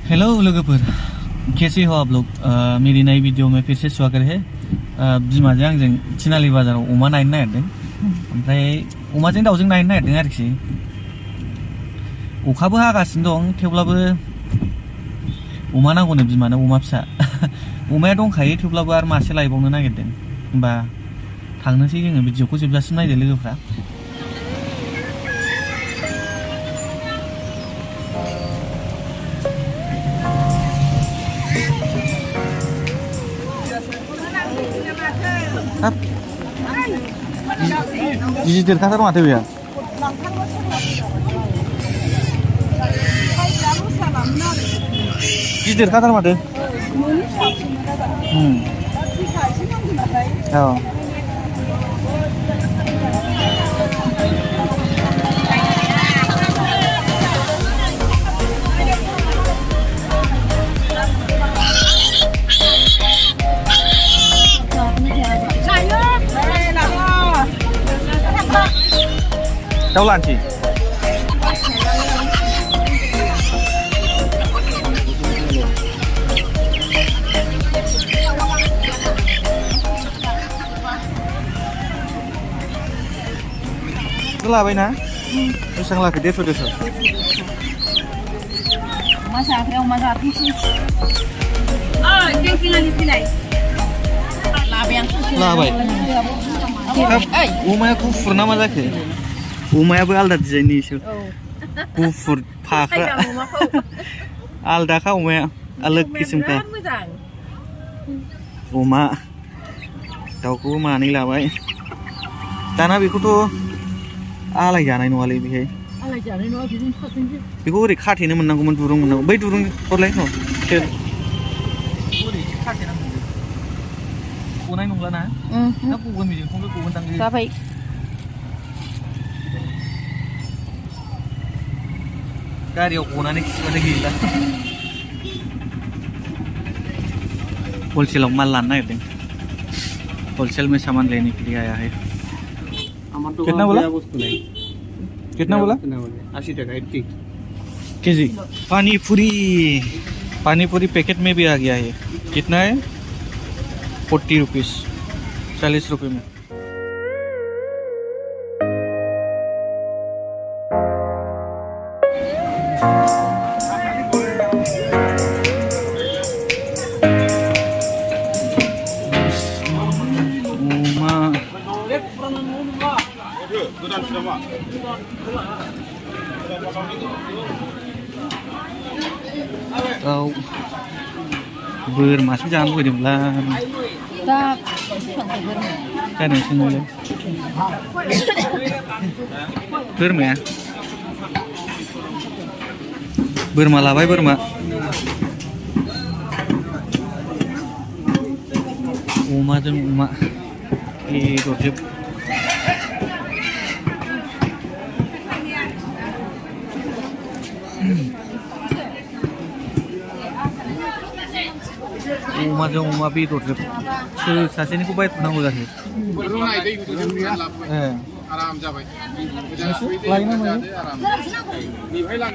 Hello लोगोफोर, कैसे हो आप लोग? मेरी नई वीडियो में फिर से स्वागत है। बिमाजों आंजों थिनालि बाजाराव अमा नायनो नागिरदों। ओमफ्राय अमाजों दाउजों नायनो नागिरदों आरोखि। अखाबो हागासिनो दं, थेवब्लाबो अमा नांगौनो बिमानो, अमा फिसा। अमाया दंखायो, थेवब्लाबो आरो मासे लायबावनो नागिरदों। होमबा थांनोसै जोङो, भिडिअखौ जोबजासिम नायदो लोगोफ्रा। हाब गिदिरखाथार माथो बेयो। गिदिरखाथार माथो। औ दाउ लानोसै। लाबायना बेसेबां लाखो? 150 अमा जाग्राया अमा जाथोंसै। लाबाय। अमाया गुफुर ना मा जाखो? अमायाबो आलदा डिजाइननि एसे गुफुर फाख्रा आलदाखा अमाया, आलोक किसिमखा अमा। दाउखौबो मानै लाबाय। दाना बेखौथ' आलाय जानाय नङालै बेहाय। आलाय जानाय नङा, बिदिनो थाथोंसै। बेखौ ओरै खाथेनो मोननांगौमोन, दुरुं मोननांगौ। बै दुरुं हरलाय न' सोर ओरै खाथेनांगौ। गनाय नंला ना? ना गगोन बेजों खमबो गगोन दां। जाबाय। गारियाव गनानै खिबाथाय गैला। होलसेलाव माल लानो नागिरदों। होलसेल में सामान लेने के लिए आया है। कितना बोला? कितना बोला? 80 টাকা 80 केजी। पानी पूरी पैकेट में भी आ गया है। कितना है? 40 रुपीस, 40 रुपये में। बोरमासो जानो लुबैदोंब्ला दा नोंसोरनालाय बोरमाया? बोरमा लाबाय, बोरमा। अमाजों अमा बेदरजों। अमाजों अमा बेदरजों। सोर सासेनिखौ बायथ'नांगौ जाखो? आराम जाबाय। लायोना मायो?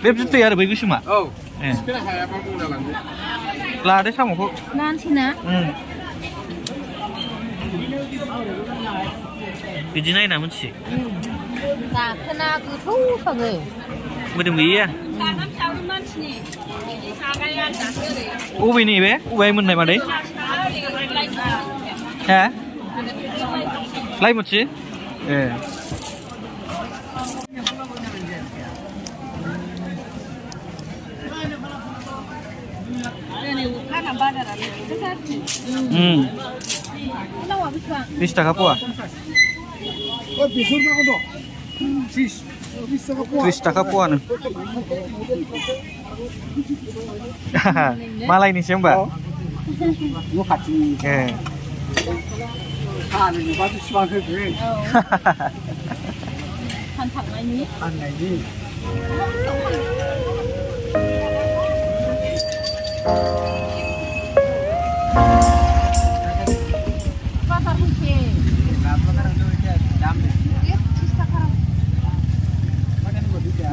बे जुथाया आरो बै गोसोमा? औ। ए हायाबा बुंना लांदो। लादो साम'खौ। लानोसै ना? बिदि नायना मोनथियो। दाखोना गोथौ थाङो। मोदोम गैयिया? अबेनि बे? अबेहाय मोननाय मादै? हा? लाइमोनसि? ए लावा बेसेबां? 20 टाका पवा। 30 टाका पवानो। मालायनिसो होमबा? न' खाथिनि। ए फानो नुबा बेसेबां होगोन? फाननायनि। बाजार फैसे।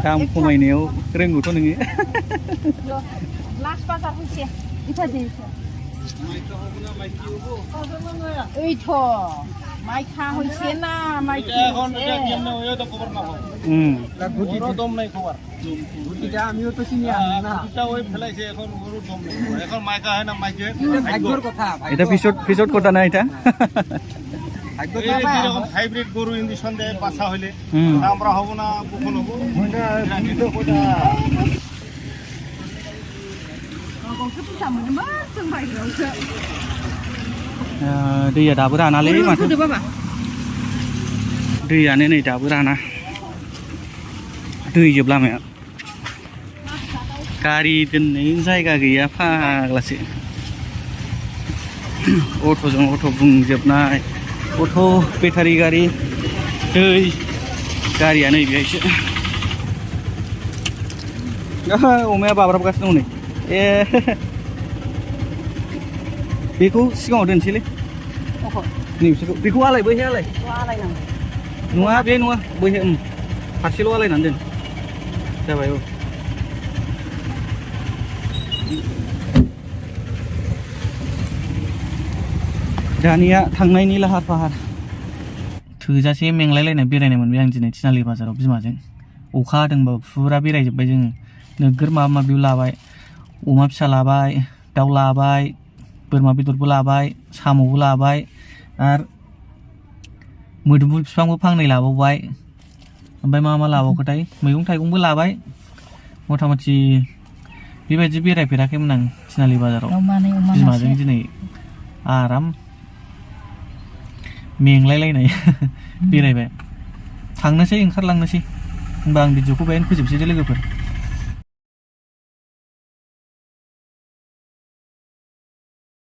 दाम खमायनायाव रोंगौथ' नोङो। लास्ट बाजार फैसे इफादि ओइथ' माइखा हइसे ना माइखा গরু দম নাই খবর গুটিটা আমিও তো চিনি না গুটিটা ওই ফেলাইছে এখন গরু দম নাই এখন মাইকা হয় না মাইকে ভাগ্যর কথা এটা পিছত কথা না এটা ভাগ্য এরকম হাইব্রিড গরু ইন্দি সন্দেহে বাছা হইলে আমরা হব না কখন হব ওইটা রাখিতো কোটা दैया दाबो रानालै माथो बाबा दैयानो नै दाबो राना दैजोब लामाया गारि दोननो जायगा गैया फाग्लासो अट'जों अट' बुंजोबनाय अट' बेटारि गारि दै गारिया नै बेहायसो अमाया बाब्राबगासिनो दं नै ए बेखौ सिगाङाव दोनसैलै नैबिसोरखौ बेखौ आलाय बैहाय आलाय नङा बे नङा बैहाय फारसेल' आलायनानै दोन जाबाय औ दानिया थांनायनि लाहार फाहार थोजासे मेंलायलायनाय बेरायनाय मोनबाय आं दिनै थिनालि बाजाराव बिमाजों अखा हादोंबाबो फुरा बेरायजोब्बाय जोङो नोगोर माबा माबिबो लाबाय अमा फिसा लाबाय दाउ लाबाय बोरमा बेदरबो लाबाय साम'बो लाबाय आरो मोदोमफुल बिफांबो फांनै लाबावबाय ओमफ्राय मा लाबावखोथाय मैगं थाइगंबो लाबाय मथा मथि बेबायदि बेरायफेराखैमोन आं थिनालि बाजाराव बिमाजों दिनै आराम मेंलायलायनाय बेरायबाय थांनोसै ओंखारलांनोसै होनबा आं भिडिअखौ बेहायनो फोजोबसै दे लोगोफोर